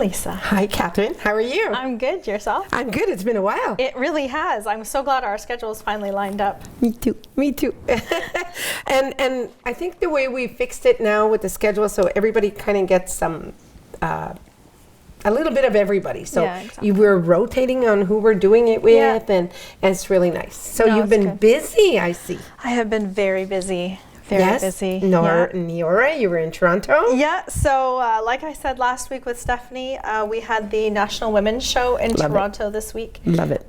Lisa. Hi, Catherine. How are you? I'm good. Yourself? I'm good. It's been a while. It really has. I'm so glad our schedules finally lined up. Me too. Me too. and I think the way we fixed it now with the schedule, so everybody kind of gets some, a little bit of everybody. So Yeah, exactly. we're rotating on who we're doing it with, and it's really nice. So No, you've it's been good. busy, I see. I have been very busy. Very busy. Nora, you were in Toronto? Yeah, so like I said last week with Stephanie, we had the National Women's Show in Love it. Toronto this week. Love it.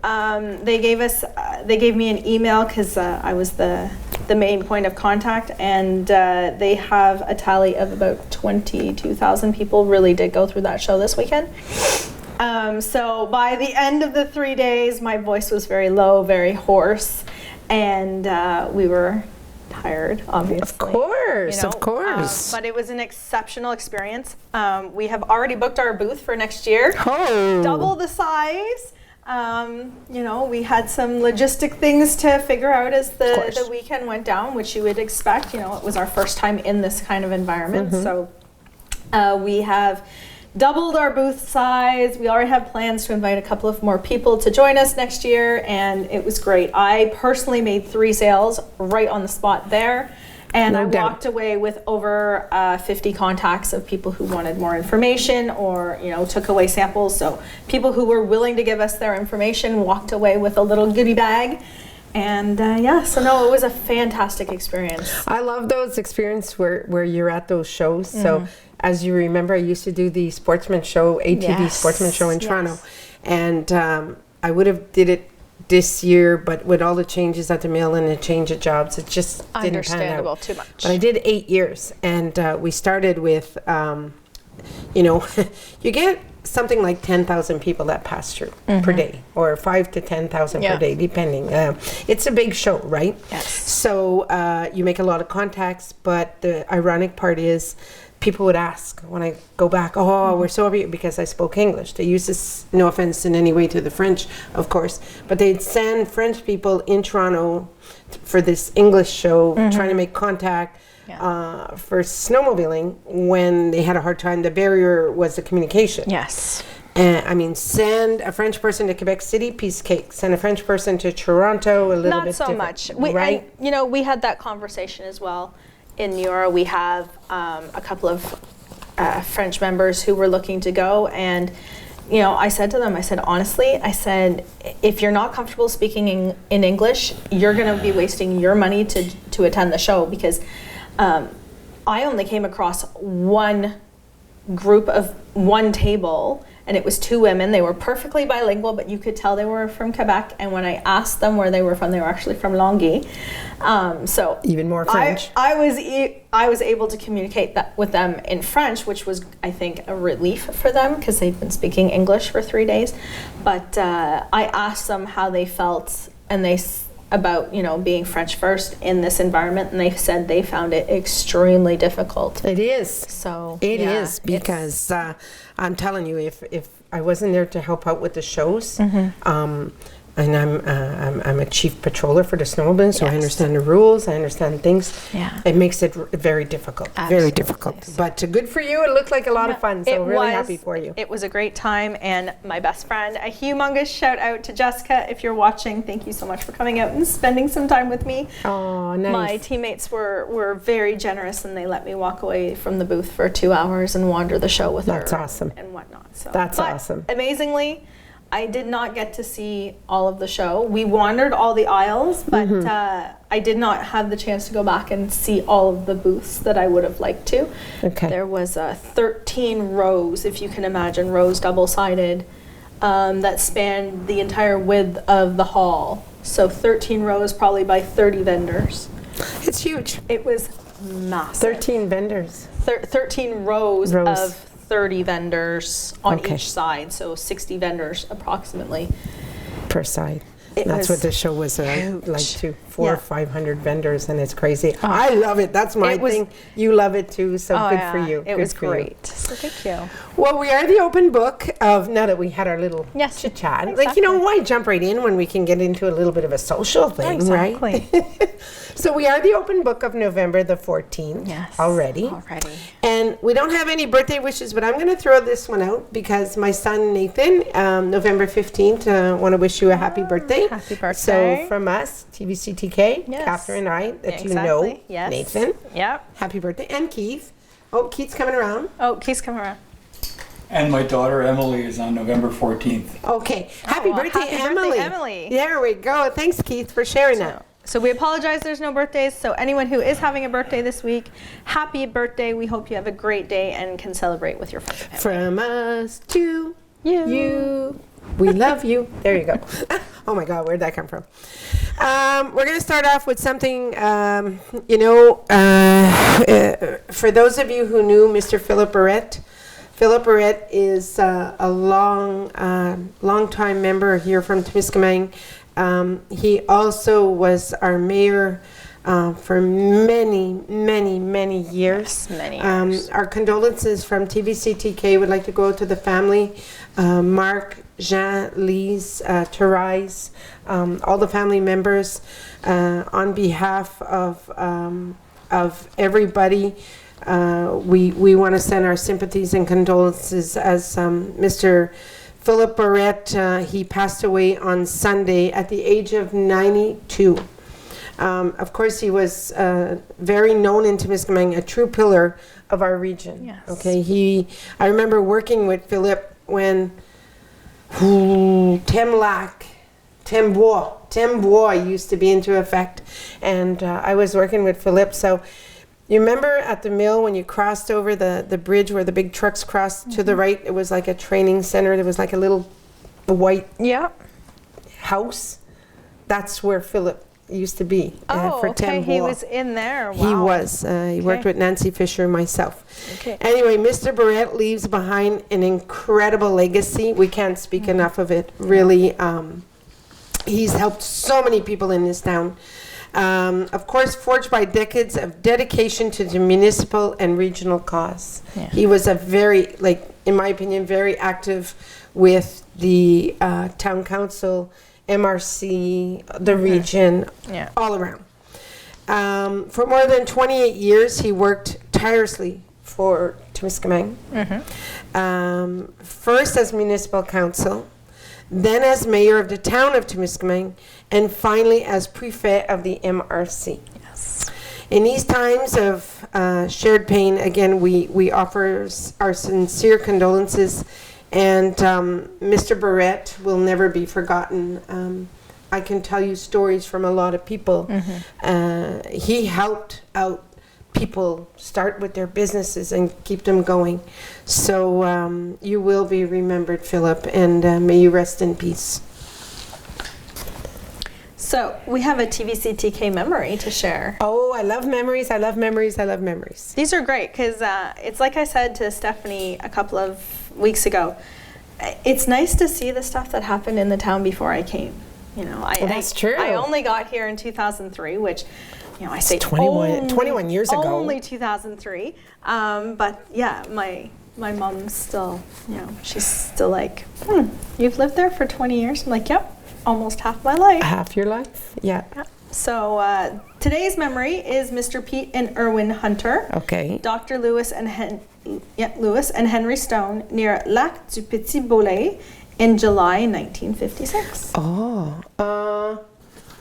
They gave me an email because I was the main point of contact, and they have a tally of about 22,000 people really did go through that show this weekend. So by the end of the 3 days, my voice was very low, very hoarse, and we were tired, obviously. Of course, of course. But it was an exceptional experience. We have already booked our booth for next year. Oh. Double the size. We had some logistic things to figure out as the weekend went down, which you would expect. It was our first time in this kind of environment. So we have doubled our booth size. We already have plans to invite a couple of more people to join us next year, and it was great. I personally made 3 sales right on the spot there, and I walked away with over 50 contacts of people who wanted more information or took away samples. So people who were willing to give us their information walked away with a little goodie bag. And it was a fantastic experience. I love those experiences where you're at those shows. So as you remember, I used to do the sportsman show, ATV sportsman show in Toronto. And I would have did it this year, but with all the changes at the mill and the change of jobs, it just didn't pan out. Understandable, too much. But I did 8 years, and we started with, you get something like 10,000 people that pass through per day, or 5 to 10,000 per day, depending. It's a big show, right? Yes. So you make a lot of contacts, but the ironic part is people would ask when I go back, we're so happy because I spoke English. They use this, no offense in any way to the French, of course, but they'd send French people in Toronto for this English show, trying to make contact for snowmobiling when they had a hard time. The barrier was the communication. Yes. Send a French person to Quebec City, piece of cake. Send a French person to Toronto, a little Not bit so different. much. Right? We had that conversation as well. In Neura, we have a couple of French members who were looking to go, and I said to them, honestly, if you're not comfortable speaking in English, you're going to be wasting your money to attend the show, because I only came across one group of one table, and it was 2 women. They were perfectly bilingual, but you could tell they were from Quebec. And when I asked them where they were from, they were actually from Longueuil. So even more French. I was able to communicate that with them in French, which was, I think, a relief for them because they've been speaking English for 3 days. But I asked them how they felt, and about being French first in this environment, and they said they found it extremely difficult. It is. So it is because I'm telling you, if I wasn't there to help out with the shows, and I'm a chief patroller for the snowmobiling, so I understand the rules, I understand things. Yeah. It makes it very difficult. Absolutely. Very difficult. But good for you. It looked like a lot of fun, so really happy for you. It was a great time, and my best friend, a humongous shout out to Jessica. If you're watching, thank you so much for coming out and spending some time with me. Oh, nice. My teammates were very generous, and they let me walk away from the booth for 2 hours and wander the show with her. That's awesome. And whatnot. So, That's awesome. Amazingly, I did not get to see all of the show. We wandered all the aisles, but I did not have the chance to go back and see all of the booths that I would have liked to. Okay. There was 13 rows, if you can imagine, rows double-sided, that spanned the entire width of the hall. So 13 rows, probably by 30 vendors. It's huge. It was massive. 13 vendors. 13 rows of 30 vendors on each side, so 60 vendors approximately per side. That's what the show was huge. like to 400 or 500 vendors, and it's crazy. Oh. I love it. That's my thing. You love it too, so good for you. It was great. So thank you. Well, we are the open book of, now that we had our little chit chat, exactly. like, you know, why jump right in when we can get into a little bit of a social thing, right? So we are the open book of November the 14th already. And we don't have any birthday wishes, but I'm going to throw this one out because my son Nathan, November 15th, want to wish you a happy birthday. Happy birthday. So from us, TVcTK, Catherine and I, that you know, Nathan. Yep. Happy birthday. And Keith. Oh, Keith's coming around. Oh, Keith's coming around. And my daughter Emily is on November 14th. Okay. Happy birthday, happy Emily. birthday, Emily. There we go. Thanks, Keith, for sharing that. So we apologize there's no birthdays. So anyone who is having a birthday this week, happy birthday. We hope you have a great day and can celebrate with your friends and family. From us to you. We love you. There you go. Oh my God, where'd that come from? We're going to start off with something, for those of you who knew Mr. Philippe Barrette, Philippe Barrette is a long-time member here from Témiscaming. He also was our mayor for many years. Yes, many years. Our condolences from tvcTK would like to go to the family, Mark, Jean, Lise, Therese, all the family members. On behalf of everybody, we want to send our sympathies and condolences as Mr. Philippe Barrette, he passed away on Sunday at the age of 92. Of course, he was very known in Témiscaming, a true pillar of our region. Yes. Okay, I remember working with Philippe when Tembois used to be into effect, and I was working with Philippe. So you remember at the mill when you crossed over the bridge where the big trucks crossed to the right, it was like a training center. There was like a little white house. That's where Philippe used to be for Tembois. He was in there. Wow. He was. He worked with Nancy Fisher and myself. Anyway, Mr. Barrette leaves behind an incredible legacy. We can't speak enough of it. Really, he's helped so many people in this town. Of course, forged by decades of dedication to the municipal and regional cause. He was a very, in my opinion, very active with the town council, MRC, the region, all around. For more than 28 years, he worked tirelessly for Témiscaming. First as municipal council, then as mayor of the town of Témiscaming, and finally as prefect of the MRC. In these times of shared pain, again, we offer our sincere condolences, and Mr. Barrette will never be forgotten. I can tell you stories from a lot of people. He helped out people start with their businesses and keep them going. So you will be remembered, Philip, and may you rest in peace. So we have a tvcTK memory to share. Oh, I love memories. I love memories. I love memories. These are great because it's like I said to Stephanie a couple of weeks ago. It's nice to see the stuff that happened in the town before I came. You know, that's true. I only got here in 2003, which, you know, I say 21 years ago. Only 2003. But yeah, my mom's still, you know, she's still like, you've lived there for 20 years? I'm like, yep, almost half my life. Half your life, yeah. So today's memory is Mr. Pete and Erwin Hunter. Okay. Dr. Lewis and Henry Stone near Lac du Petit Bolet in July 1956. Oh,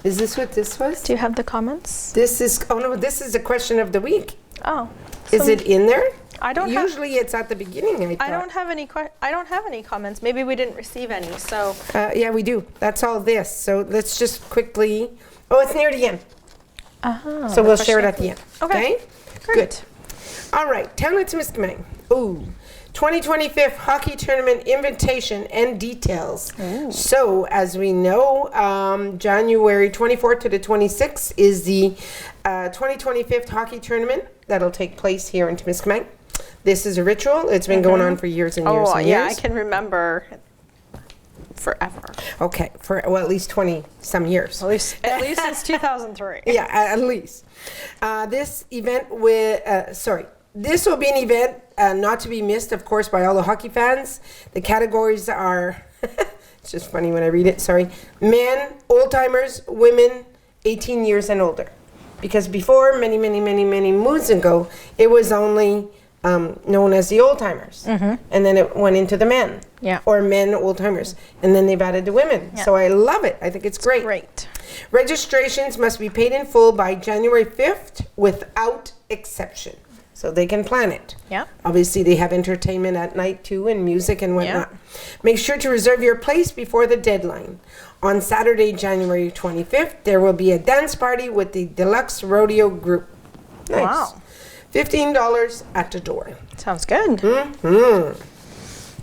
is this what this was? Do you have the comments? This is, this is the question of the week. Oh. Is it in there? I don't Usually it's at the beginning, I don't have any comments. Maybe we didn't receive any, so. Yeah, we do. That's all this. So let's just quickly, it's near the end. So we'll share it at the end. Okay? Good. All right, Town of Témiscaming. 2025 hockey tournament invitation and details. So, as we know, January 24th to the 26th is the 2025 hockey tournament that'll take place here in Témiscaming. This is a ritual. It's been going on for years and years and years. I can remember forever. Okay, for well, at least 20 some years. At least since 2003. Yeah, at least. This will be an event not to be missed, of course, by all the hockey fans. The categories are, it's just funny when I read it, sorry. Men, old-timers, women, 18 years and older. Because before, many moons ago, it was only known as the old-timers. And then it went into the men. Yeah. Or men, old-timers. And then they've added the women. Yeah. So I love it. I think it's great. Great. Registrations must be paid in full by January 5th without exception. So they can plan it. Yeah. Obviously, they have entertainment at night too and music and whatnot. Make sure to reserve your place before the deadline. On Saturday, January 25th, there will be a dance party with the Deluxe Rodeo Group. Nice. Wow. $15 at the door. Sounds good.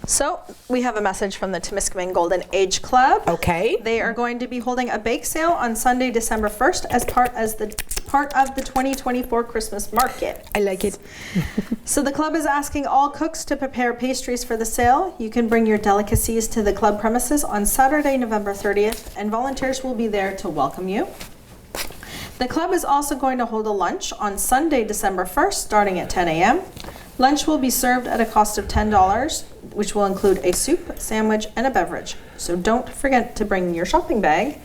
So we have a message from the Témiscaming Golden Age Club. Okay. They are going to be holding a bake sale on Sunday, December 1st as part of the 2024 Christmas market. I like it. So the club is asking all cooks to prepare pastries for the sale. You can bring your delicacies to the club premises on Saturday, November 30th, and volunteers will be there to welcome you. The club is also going to hold a lunch on Sunday, December 1st, starting at 10 a.m. Lunch will be served at a cost of $10, which will include a soup, sandwich, and a beverage. So don't forget to bring your shopping bag.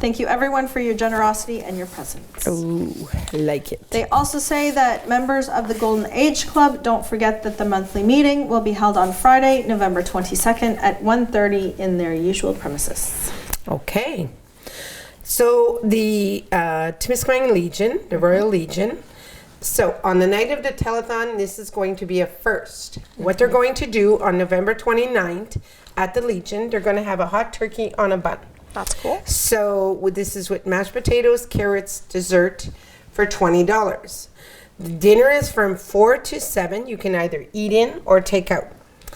Thank you everyone for your generosity and your presence. Ooh, I like it. They also say that members of the Golden Age Club don't forget that the monthly meeting will be held on Friday, November 22nd at 1:30 in their usual premises. Okay. So the Témiscaming Legion, the Royal Legion. So on the night of the telethon, this is going to be a first. What they're going to do on November 29th at the Legion, they're going to have a hot turkey on a bun. That's cool. So this is with mashed potatoes, carrots, dessert for $20. The dinner is from 4 to 7. You can either eat in or take out.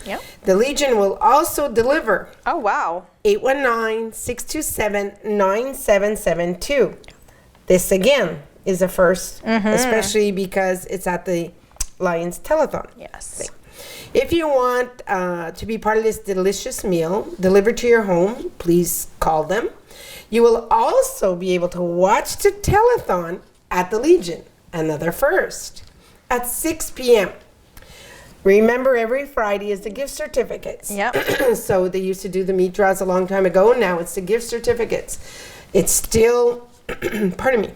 Yep. The Legion will also deliver. Oh, wow. 819-627-9772. This again is a first, especially because it's at the Lions Telethon. Yes. If you want to be part of this delicious meal delivered to your home, please call them. You will also be able to watch the telethon at the Legion, another first, at 6 p.m. Remember, every Friday is the gift certificates. Yep. So they used to do the meat draws a long time ago. Now it's the gift certificates. It's still, pardon me.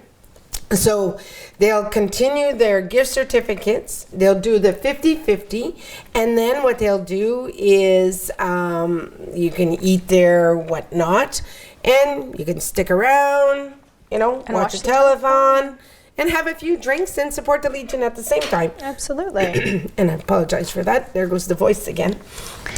So they'll continue their gift certificates. They'll do the 50-50. And then what they'll do is you can eat their whatnot. And you can stick around, watch a telethon. And have a few drinks and support the Legion at the same time. Absolutely. And I apologize for that. There goes the voice again.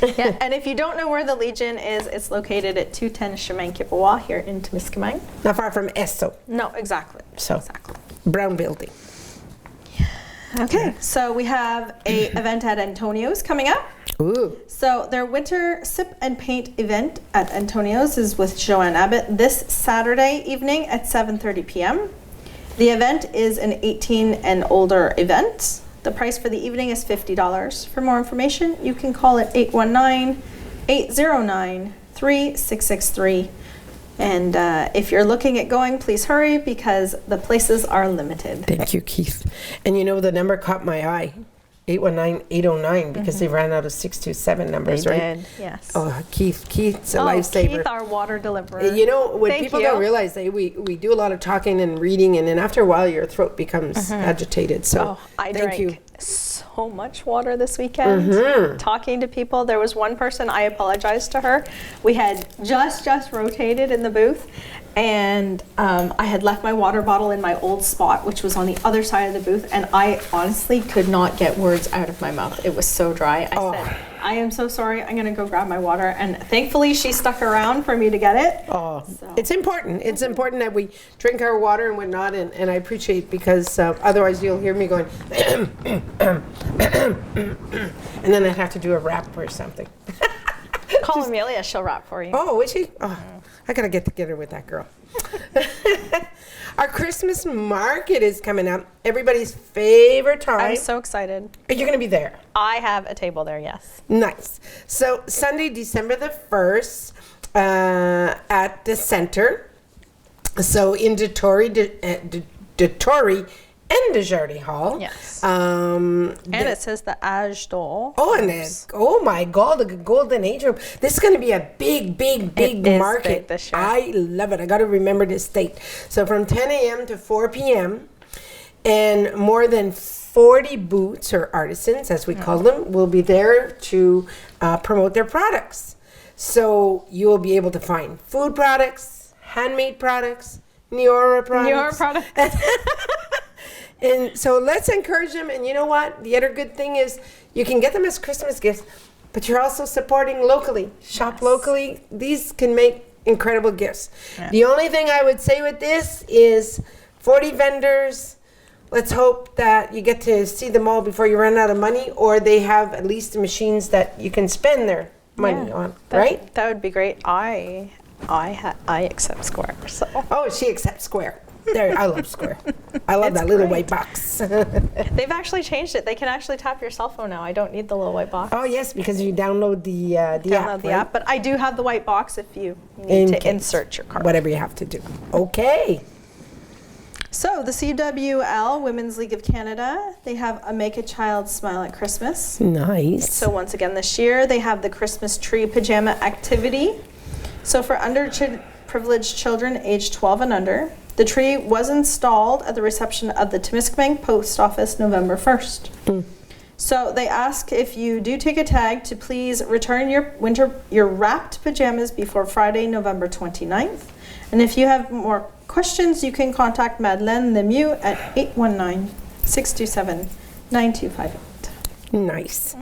Yeah, and if you don't know where the Legion is, it's located at 210 Chemin Kippawa here in Témiscaming. Not far from Esso. No, exactly. So, Exactly. Brown building. Okay, so we have a event at Antonio's coming up. Ooh. So their winter sip and paint event at Antonio's is with Joanne Abbott this Saturday evening at 7:30 p.m. The event is an 18 and older event. The price for the evening is $50. For more information, you can call at 819-809-3663. And if you're looking at going, please hurry because the places are limited. Thank you, Keith. And the number caught my eye. 819-809 because they ran out of 627 numbers, right? They did, yes. Oh, Keith's a lifesaver. Keith, our water deliverer. What Thank people you. don't realize, we do a lot of talking and reading, and then after a while, your throat becomes agitated. So, I thank you. drank so much water this weekend. Talking to people, there was one person, I apologized to her. We had just rotated in the booth, and I had left my water bottle in my old spot, which was on the other side of the booth, and I honestly could not get words out of my mouth. It was so dry. I said, I am so sorry. I'm going to go grab my water. And thankfully, she stuck around for me to get it. Oh, so. It's important. It's important that we drink our water and whatnot, and I appreciate because otherwise you'll hear me going, and then I'd have to do a rap or something. Call Amelia. She'll rap for you. Oh, is she? Oh, I got to get together with that girl. Our Christmas market is coming up. Everybody's favorite time. I'm so excited. Are you going to be there? I have a table there, yes. Nice. So Sunday, December the 1st, at the center. So in Detori and Desjardins Hall. Yes. And it says the Age d'Or. Oh, and oh my God, the Golden Age room. This is going to be a big market. Big this year. I love it. I got to remember this date. So from 10 a.m. to 4 p.m. and more than 40 booths or artisans, as we call them, will be there to promote their products. So you will be able to find food products, handmade products, Neora products. And so let's encourage them. And you know what? The other good thing is you can get them as Christmas gifts, but you're also supporting locally. Shop locally. These can make incredible gifts. Yeah. The only thing I would say with this is 40 vendors. Let's hope that you get to see them all before you run out of money, or they have at least the machines that you can spend their money on, right? That would be great. I accept Square. So. Oh, she accepts Square. There, I love Square. I love that little white box. They've actually changed it. They can actually tap your cell phone now. I don't need the little white box. Oh yes, because you download the app. But I do have the white box if you need to insert your card. Whatever you have to do. Okay. So the CWL Women's League of Canada, they have a Make a Child Smile at Christmas. Nice. So once again this year, they have the Christmas tree pajama activity. So for underprivileged children aged 12 and under, the tree was installed at the reception of the Témiscaming Post Office November 1st. So they ask if you do take a tag to please return your wrapped pajamas before Friday, November 29th. And if you have more questions, you can contact Madeleine Lemieux at 819-627-9258. Nice.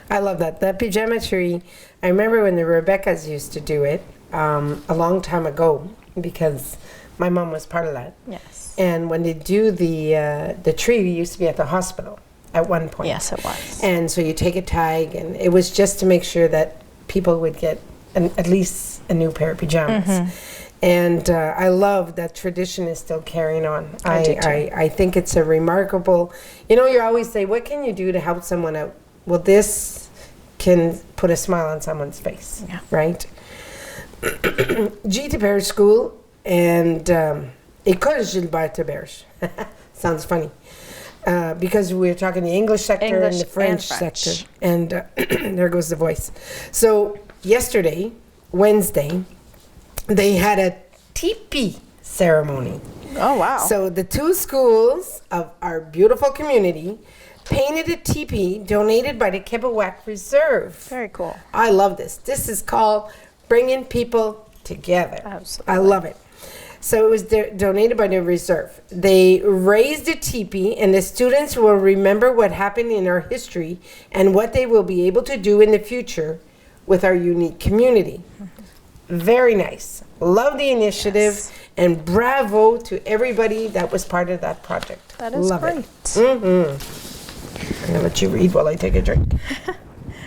I love that. That pajama tree, I remember when the Rebeccas used to do it a long time ago, because my mom was part of that. Yes. And when they do the tree, we used to be at the hospital at one point. Yes, it was. And so you take a tag, and it was just to make sure that people would get at least a new pair of pajamas. And I love that tradition is still carrying on. I think it's a remarkable, you always say, what can you do to help someone out? Well, this can put a smile on someone's face, right? G.Theberge School and École Gilbert Théberge. Sounds funny. Because we're talking the English sector and the French sector. And there goes the voice. So yesterday, Wednesday, they had a teepee ceremony. Oh, wow. So the two schools of our beautiful community painted a teepee donated by the Quebec Reserve. Very cool. I love this. This is called bringing people together. Absolutely. I love it. So it was donated by the Reserve. They raised a teepee, and the students will remember what happened in our history and what they will be able to do in the future with our unique community. Very nice. Love the initiative, and bravo to everybody that was part of that project. That is Love great. It. I'm going to let you read while I take a drink.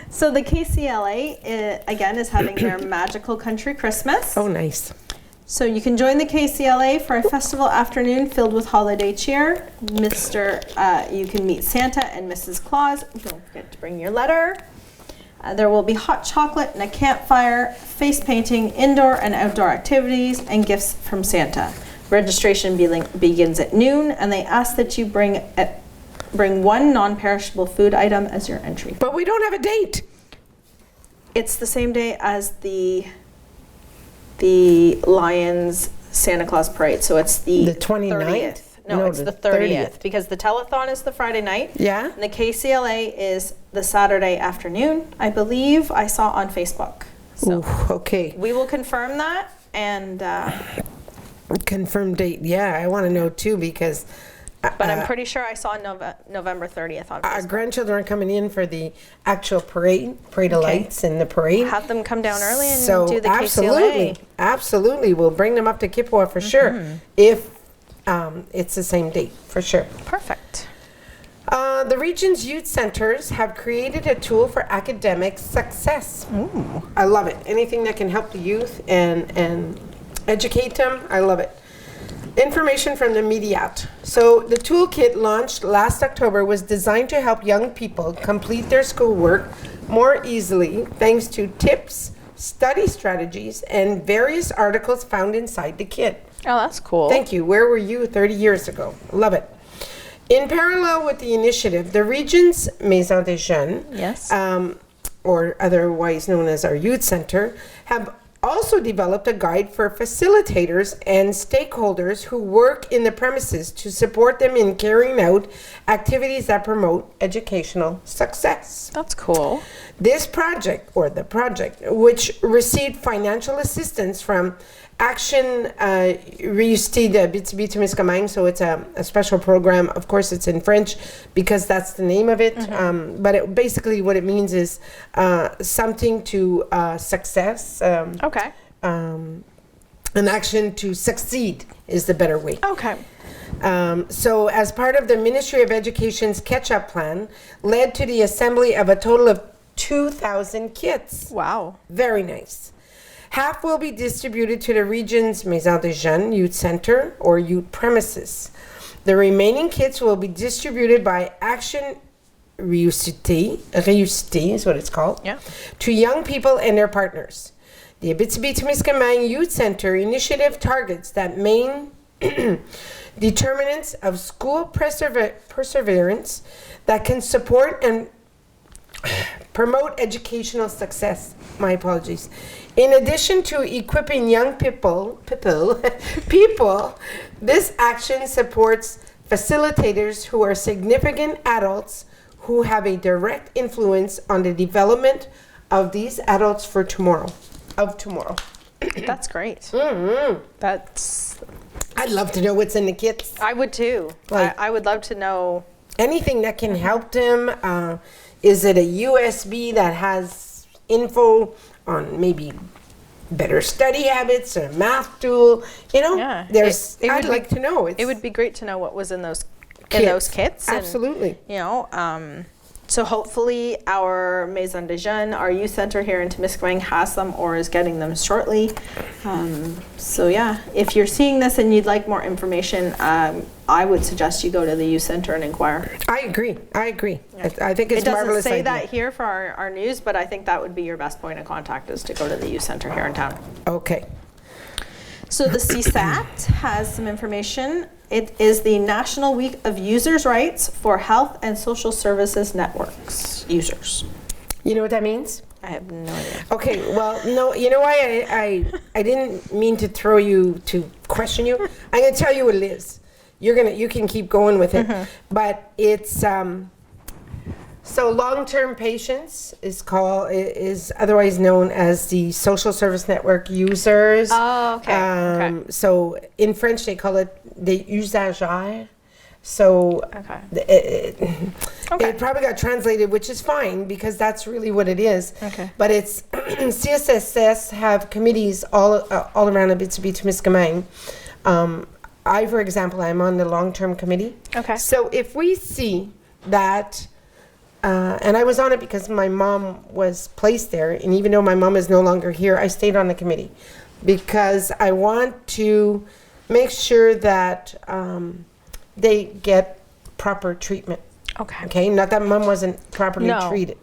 So the KCLA, again, is having their Magical Country Christmas. Oh, nice. So you can join the KCLA for a festival afternoon filled with holiday cheer. You can meet Santa and Mrs. Claus. Don't forget to bring your letter. There will be hot chocolate and a campfire, face painting, indoor and outdoor activities, and gifts from Santa. Registration begins at noon, and they ask that you bring one non-perishable food item as your entry. But we don't have a date. It's the same day as the Lions Santa Claus Parade, so it's the 29th? 30th. No, it's the 30th, because the telethon is the Friday night. Yeah. And the KCLA is the Saturday afternoon, I believe I saw on Facebook. So Ooh, okay. we will confirm that and confirm date. Yeah, I want to know too, because but I'm pretty sure I saw November 30th on Facebook. Our grandchildren are coming in for the actual parade of lights and the parade. Have them come down early and so do the KCLA. Absolutely. We'll bring them up to Kippawa for sure, if it's the same date, for sure. Perfect. The region's youth centers have created a tool for academic success. Ooh. I love it. Anything that can help the youth and educate them, I love it. Information from the Mediat. So the toolkit launched last October was designed to help young people complete their schoolwork more easily thanks to tips, study strategies, and various articles found inside the kit. Oh, that's cool. Thank you. Where were you 30 years ago? Love it. In parallel with the initiative, the region's Maison des Jeunes, Yes. or otherwise known as our youth center, have also developed a guide for facilitators and stakeholders who work in the premises to support them in carrying out activities that promote educational success. That's cool. This project, or the project, which received financial assistance from Action Réussite de Témiscaming, so it's a special program. Of course, it's in French because that's the name of it. But basically, what it means is something to success. Okay. An action to succeed is the better way. Okay. So, as part of the Ministry of Education's catch-up plan, led to the assembly of a total of 2,000 kits. Wow. Very nice. Half will be distributed to the region's Maison des Jeunes Youth Center or youth premises. The remaining kits will be distributed by Action Réussite is what it's called, Yeah. to young people and their partners. The Témiscaming Youth Center initiative targets that main determinants of school perseverance that can support and promote educational success. My apologies. In addition to equipping young people, this action supports facilitators who are significant adults who have a direct influence on the development of these adults for tomorrow. That's great. Mm-hmm. That's. I'd love to know what's in the kits. I would too. Like- I would love to know. Anything that can help them. Is it a USB that has info on maybe better study habits, a math tool? You know, Yeah. I'd like to know. It would be great to know what was in those Kits. kits. and, Absolutely. you know, so hopefully our Maison des Jeunes, our youth center here in Témiscaming, has them or is getting them shortly. So yeah, if you're seeing this and you'd like more information, I would suggest you go to the youth center and inquire. I agree. I think it's It doesn't marvelous say idea. that here for our news, but I think that would be your best point of contact is to go to the youth center here in town. Okay. So the CISSS-AT has some information. It is the National Week of Users' Rights for Health and Social Services Networks users. You know what that means? I have no idea. Okay, well, no, you know why I didn't mean to throw you, to question you. I'm going to tell you what it is. You can keep going with it. But it's, so long-term patients is otherwise known as the social service network users. Oh, okay. Okay. So in French they call it des usagers. So Okay. it probably got translated, which is fine because that's really what it is. Okay. But it's CISSS have committees all around Témiscaming. I, for example, I'm on the long-term committee. Okay. So if we see that, and I was on it because my mom was placed there, and even though my mom is no longer here, I stayed on the committee because I want to make sure that they get proper treatment. Okay. Okay, not that mom wasn't properly No. treated,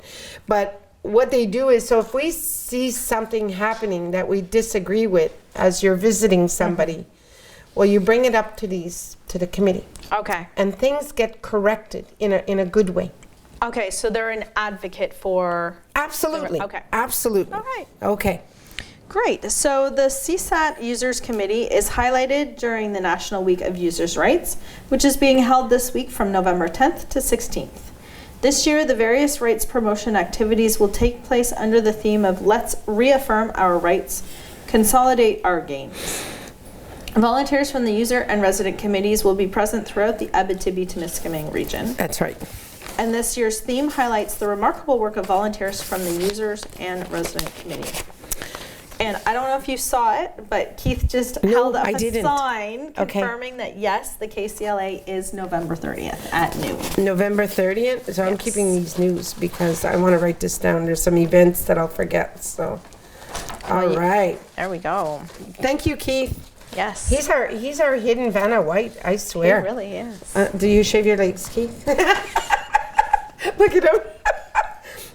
but what they do is, so if we see something happening that we disagree with as you're visiting somebody, well, you bring it up to the committee, Okay. and things get corrected in a good way. Okay, so they're an advocate for... Absolutely. Okay. Absolutely. All right. Okay. Great. So the CISSS-AT Users Committee is highlighted during the National Week of Users' Rights, which is being held this week from November 10th to 16th. This year, the various rights promotion activities will take place under the theme of Let's Reaffirm Our Rights, Consolidate Our Gains. Volunteers from the user and resident committees will be present throughout the Abitibi-Témiscaming region. That's right. And this year's theme highlights the remarkable work of volunteers from the users and resident committee. And I don't know if you saw it, but Keith just held up I a didn't. sign Okay. confirming that yes, the KCLA is November 30th at noon. November 30th. So I'm Yes. keeping these news because I want to write this down. There's some events that I'll forget. So, all Well, right. There we go. Thank you, Keith. Yes. He's our hidden Vanna White. I He swear. really is. Do you shave your legs, Keith? Look at him.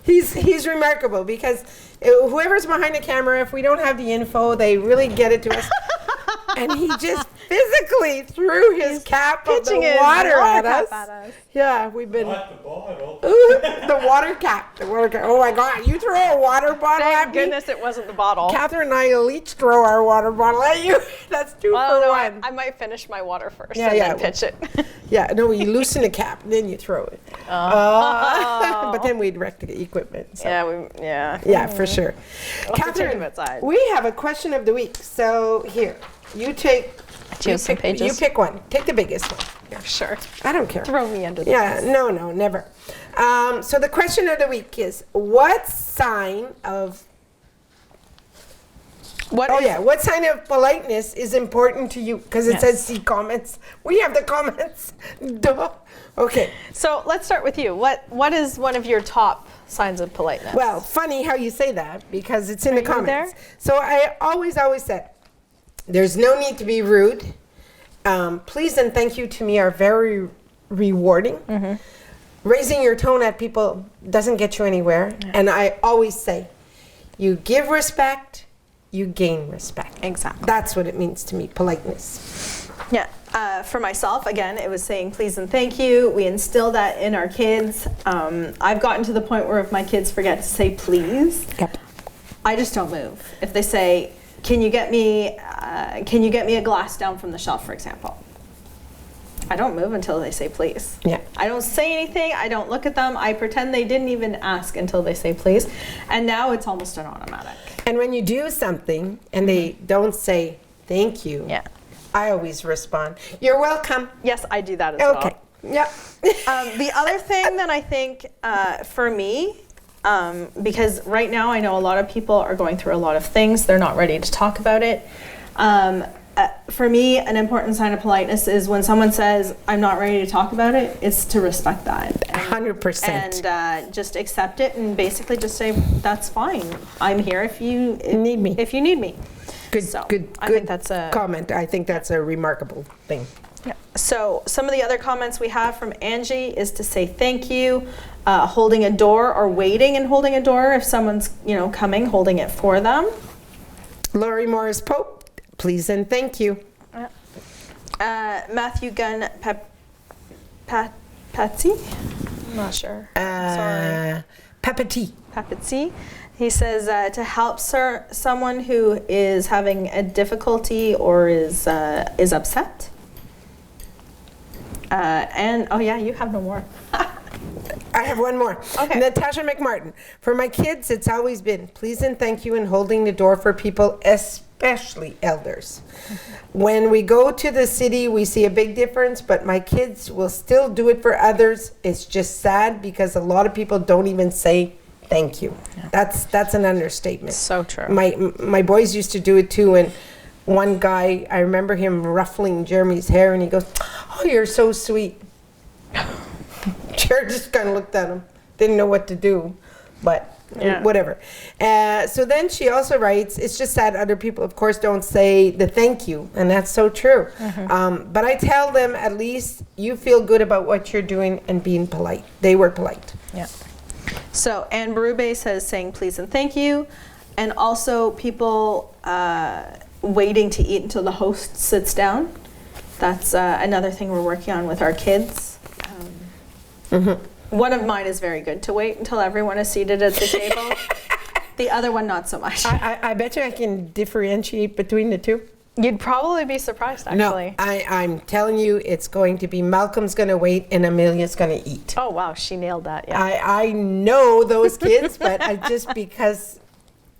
He's remarkable because whoever's behind the camera, if we don't have the info, they really get it to us. And he just physically threw his cap of the water at us. Yeah, we've been. Not the bottle. The water cap. The water cap. Oh my God! You throw a water bottle at Thank me. goodness it wasn't the bottle. Catherine and I will each throw our water bottle at you. That's two Well, for no, one. I might finish my water first Yeah, and yeah. then pitch it. Yeah, no, you loosen the cap, then you throw it. But then we'd wreck the equipment. So. Yeah, For sure. We'll have to take Catherine, them outside. we have a question of the week. So here, you take. Choose some pages. You pick one. Take the biggest one. Here. Sure. I don't care. Throw me under the Yeah, bus. no, never. So the question of the week is, what sign of What politeness is important to you? Because it Yes. says see comments. We have the comments. Duh. Okay. So let's start with you. What is one of your top signs of politeness? Well, funny how you say that because it's in the you comments. there? So I always said, there's no need to be rude. Please and thank you to me are very rewarding. Mm-hmm. Raising your tone at people doesn't get you anywhere. Yeah. And I always say, you give respect, you gain respect. Exactly. That's what it means to me, politeness. Yeah. For myself, again, it was saying please and thank you. We instill that in our kids. I've gotten to the point where if my kids forget to say please, Yep. I just don't move. If they say, can you get me a glass down from the shelf, for example? I don't move until they say please. Yeah. I don't say anything. I don't look at them. I pretend they didn't even ask until they say please. And now it's almost an automatic. And when you do something and they don't say thank you, Yeah. I always respond, you're welcome. Yes, I do that as Okay. well. Yep. The other thing that I think for me, because right now I know a lot of people are going through a lot of things. They're not ready to talk about it. For me, an important sign of politeness is when someone says, I'm not ready to talk about it, it's to respect that. 100%. And just accept it and basically just say, that's fine. I'm here if you Need me. If you need me. Good, So, good, I good think that's a comment. I think that's a remarkable thing. Yeah. So some of the other comments we have from Angie is to say thank you, holding a door or waiting and holding a door if someone's coming, holding it for them. Laurie Morris Pope, please and thank you. Matthew Gunn Patsy, I'm not sure. Sorry. Papati. Papatsy. He says to help someone who is having a difficulty or is upset. And oh yeah, you have no more. I have one more. Okay. Natasha McMartin. For my kids, it's always been please and thank you and holding the door for people, especially elders. When we go to the city, we see a big difference, but my kids will still do it for others. It's just sad because a lot of people don't even say thank you. Yeah. That's an understatement. So true. My boys used to do it too, and one guy, I remember him ruffling Jeremy's hair, and he goes, "Oh, you're so sweet." Jared just kind of looked at him, didn't know what to do, but whatever. So then she also writes, it's just sad other people, of course, don't say the thank you, and that's so true. Mm-hmm. But I tell them, at least you feel good about what you're doing and being polite. They were polite. Yeah. So Anne Berube says saying please and thank you, and also people waiting to eat until the host sits down. That's another thing we're working on with our kids. One of mine is very good, to wait until everyone is seated at the table. The other one, not so much. I bet you I can differentiate between the two. You'd probably be surprised, actually. No, I'm telling you, it's going to be Malcolm's going to wait and Amelia's going to eat. Oh wow, she nailed that. Yeah. I know those kids, but I just because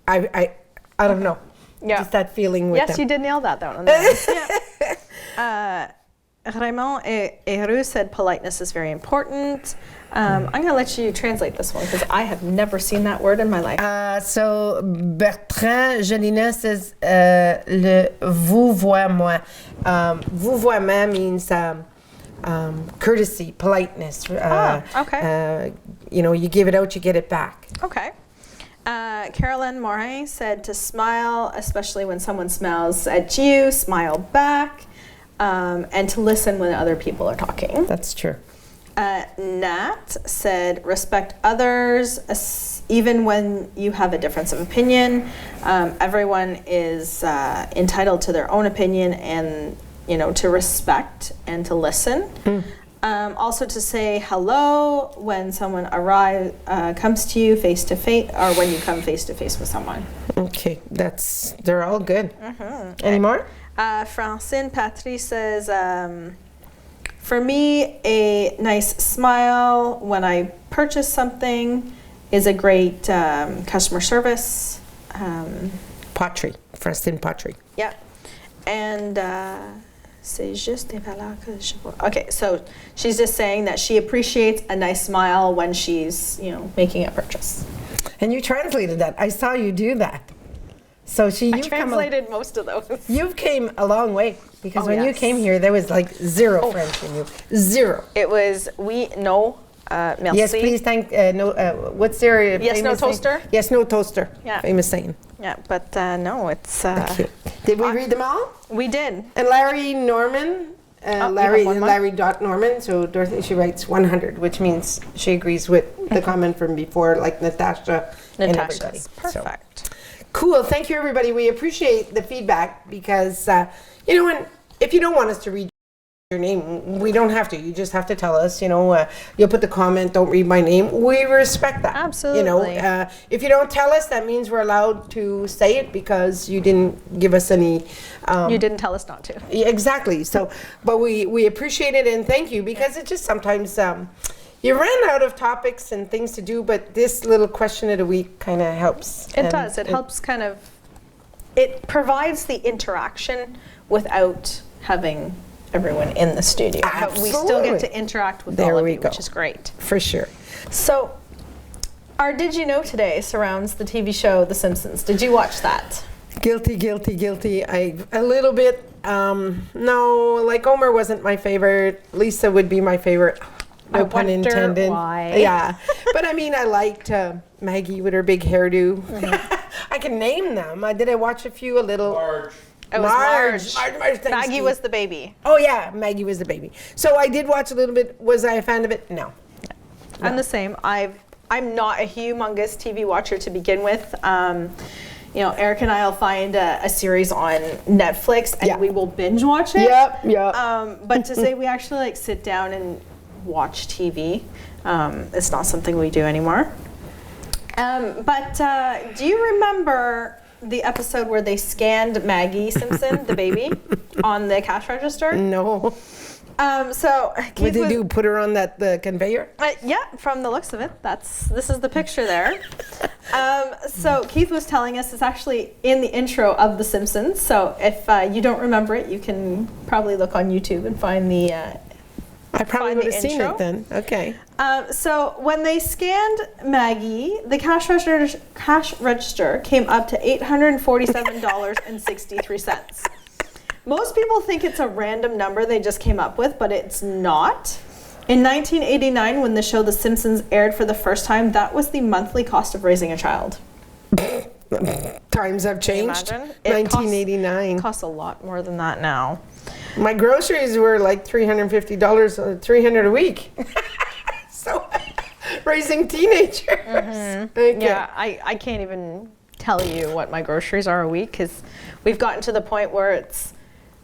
I don't know. Yeah. Just that feeling with Yes, them. you did nail that though. Raymond Heroux said politeness is very important. I'm going to let you translate this one because I have never seen that word in my life. So Bertrand Jolina says le vous vois moi. Vous vois moi means courtesy, politeness. Okay. You give it out, you get it back. Okay. Carolyn Morin said to smile, especially when someone smiles at you, smile back, and to listen when other people are talking. That's true. Nat said, respect others, even when you have a difference of opinion. Everyone is entitled to their own opinion, and to respect and to listen. Also to say hello when someone comes to you face to face, or when you come face to face with someone. Okay, they're all good. Any more? Francine Patry says, for me, a nice smile when I purchase something is a great customer service. Francine Patry. Yeah. And c'est juste des valeurs que je vois. Okay, so she's just saying that she appreciates a nice smile when she's, making a purchase. And you translated that. I saw you do that. So I translated most of those. You've came a long way, because when you yes. came here, there was like zero French in you. Zero. It was oui, no, merci. Yes, please, thank, no, what's their Yes, no famous saying? toaster? Yes, no toaster. Yeah. Famous saying. Yeah, but no, it's... Okay. Did we read them all? We did. And Larry Norman, you have one more? Larry.Norman, so Dorothy, she writes 100, which means she agrees with the comment from before, like Natasha and everybody. Perfect. So, cool, thank you everybody. We appreciate the feedback, because, if you don't want us to read your name, we don't have to. You just have to tell us, you'll put the comment, don't read my name. We respect that. Absolutely. If you don't tell us, that means we're allowed to say it, because you didn't give us any... you didn't tell us not to. Yeah, exactly. So, but we appreciate it, and thank you, because it just sometimes... you ran out of topics and things to do, but this little question of the week kind of helps. It does. It helps kind of... It provides the interaction without having... everyone in the studio. But we still get to interact with all of you, which is great. For sure. So, our Did You Know today surrounds the TV show The Simpsons. Did you watch that? Guilty. A little bit. No, like Homer wasn't my favorite. Lisa would be my favorite. No pun intended. Why. Yeah. But I mean, I liked Maggie with her big hairdo. I can name them. Did I watch a few? A little. Marge. It was Marge. Marge, Maggie was the baby. Oh yeah, Maggie was the baby. So I did watch a little bit. Was I a fan of it? No. I'm the same. I'm not a humongous TV watcher to begin with. Eric and I will find a series on Netflix and we will binge watch it. Yep. But to say we actually sit down and watch TV, it's not something we do anymore. But do you remember the episode where they scanned Maggie Simpson, the baby, on the cash register? No. So Keith, what did they do? Put her on the conveyor? Yeah, from the looks of it, this is the picture there. So Keith was telling us it's actually in the intro of The Simpsons. So if you don't remember it, you can probably look on YouTube and find the. I probably would have seen it then. Okay. So when they scanned Maggie, the cash register came up to $847.63. Most people think it's a random number they just came up with, but it's not. In 1989, when the show The Simpsons aired for the first time, that was the monthly cost of raising a child. Times have changed. Can you imagine? 1989. It costs a lot more than that now. My groceries were like $350, $300 a week. So, raising teenagers. Mm-hmm. Okay. Yeah, I can't even tell you what my groceries are a week, because we've gotten to the point where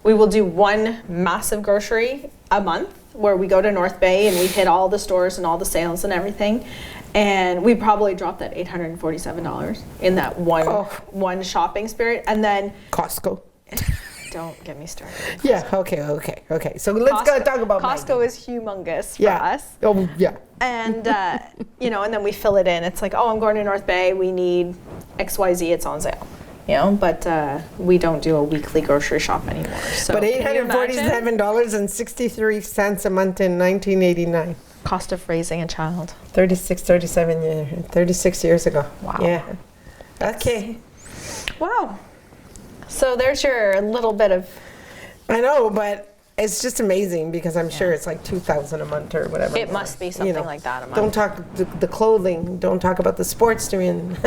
we will do one massive grocery a month, where we go to North Bay and we hit all the stores and all the sales and everything. And we probably dropped that $847 in that one shopping spirit. And then Costco. Don't get me started. Yeah, okay. So let's go talk about Costco Maggie. is humongous for us. Oh, yeah. And, and then we fill it in. It's like, I'm going to North Bay. We need XYZ. It's on sale. But we don't do a weekly grocery shop anymore. So but $847.63 a month in 1989. Cost of raising a child. 36 years ago. Wow. Yeah. Okay. Wow. So there's your little bit of... I know, but it's just amazing, because I'm sure it's like $2,000 a month or whatever. It must be something like that a month. Don't talk the clothing. Don't talk about the sports they're in.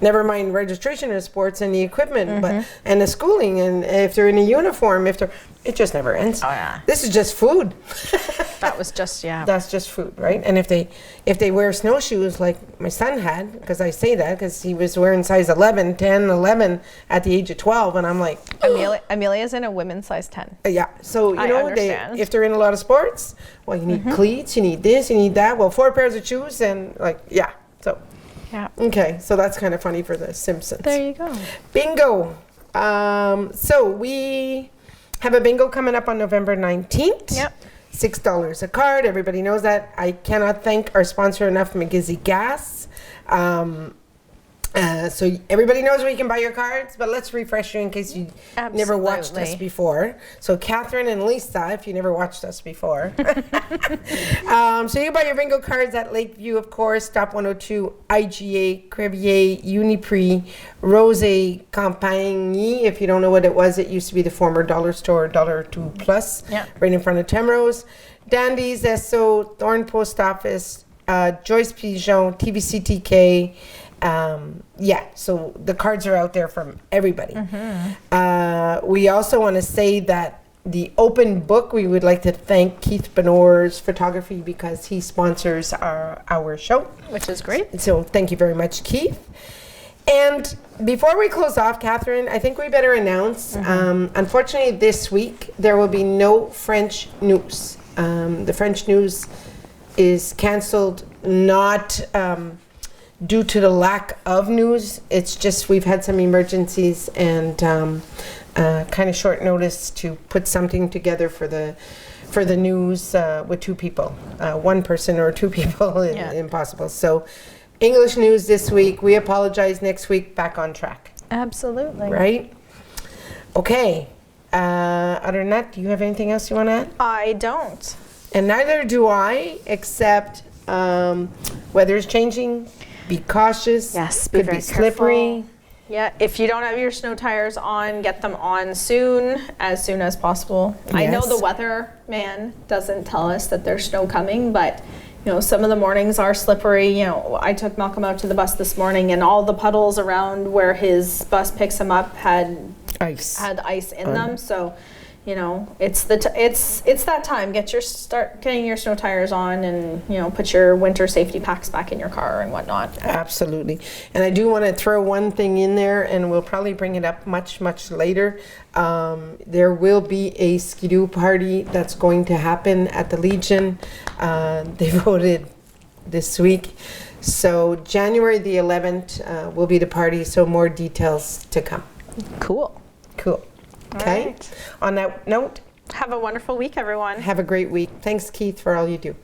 Never mind registration of sports and the equipment, but and the schooling, and if they're in a uniform, it just never ends. Oh, yeah. This is just food. That was just, yeah. That's just food, right? And if they wear snowshoes like my son had, because I say that because he was wearing size 11, 10, 11 at the age of 12, and I'm like, Amelia's in a women's size 10. yeah. So you I know, understand. if they're in a lot of sports, well, you need cleats, you need this, you need that. Well, 4 pairs of shoes, and like, yeah. So Yeah. okay, so that's kind of funny for the Simpsons. There you go. Bingo. So we have a bingo coming up on November 19th. Yep. $6 a card. Everybody knows that. I cannot thank our sponsor enough, McGizzy Gas. So everybody knows where you can buy your cards, but let's refresh you in case you never watched us Absolutely. before. So Catherine and Lisa, if you never watched us before. So you buy your bingo cards at Lakeview, of course, Stop 102, IGA, Crevier, Uniprix, Rose Campagny. If you don't know what it was, it used to be the former dollar store, $2 Plus, Yeah. right in front of Temrose. Dandy's, Esso, Thorn Post Office, Joyce Pigeon, tvcTK. Yeah, so the cards are out there from everybody. We also want to say that the open book, we would like to thank Keith Benor's Photography because he sponsors our show. Which is great. So thank you very much, Keith. And before we close off, Catherine, I think we better announce, unfortunately this week, there will be no French news. The French news is canceled, not due to the lack of news. It's just we've had some emergencies and kind of short notice to put something together for the news with 2 people. 1 person or 2 people is Yeah. impossible. So English news this week. We apologize. Next week, back on track. Absolutely. Right? Okay. Other than that, do you have anything else you want to add? I don't. And neither do I, except weather's changing. Be cautious. Yes, be Could very be slippery. Yeah, if you don't have your snow tires on, get them on soon as possible. I know Yes. the weather man doesn't tell us that there's snow coming, but you know, some of the mornings are slippery. You know, I took Malcolm out to the bus this morning and all the puddles around where his bus picks him up had ice in them. So, you know, it's that time. Start getting your snow tires on, and you know, put your winter safety packs back in your car and whatnot. Absolutely. And I do want to throw one thing in there, and we'll probably bring it up much later. There will be a skidoo party that's going to happen at the Legion. They voted this week. So January the 11th will be the party, so more details to come. Cool. Cool. Okay. right. On that note, Have a wonderful week, everyone. have a great week. Thanks, Keith, for all you do.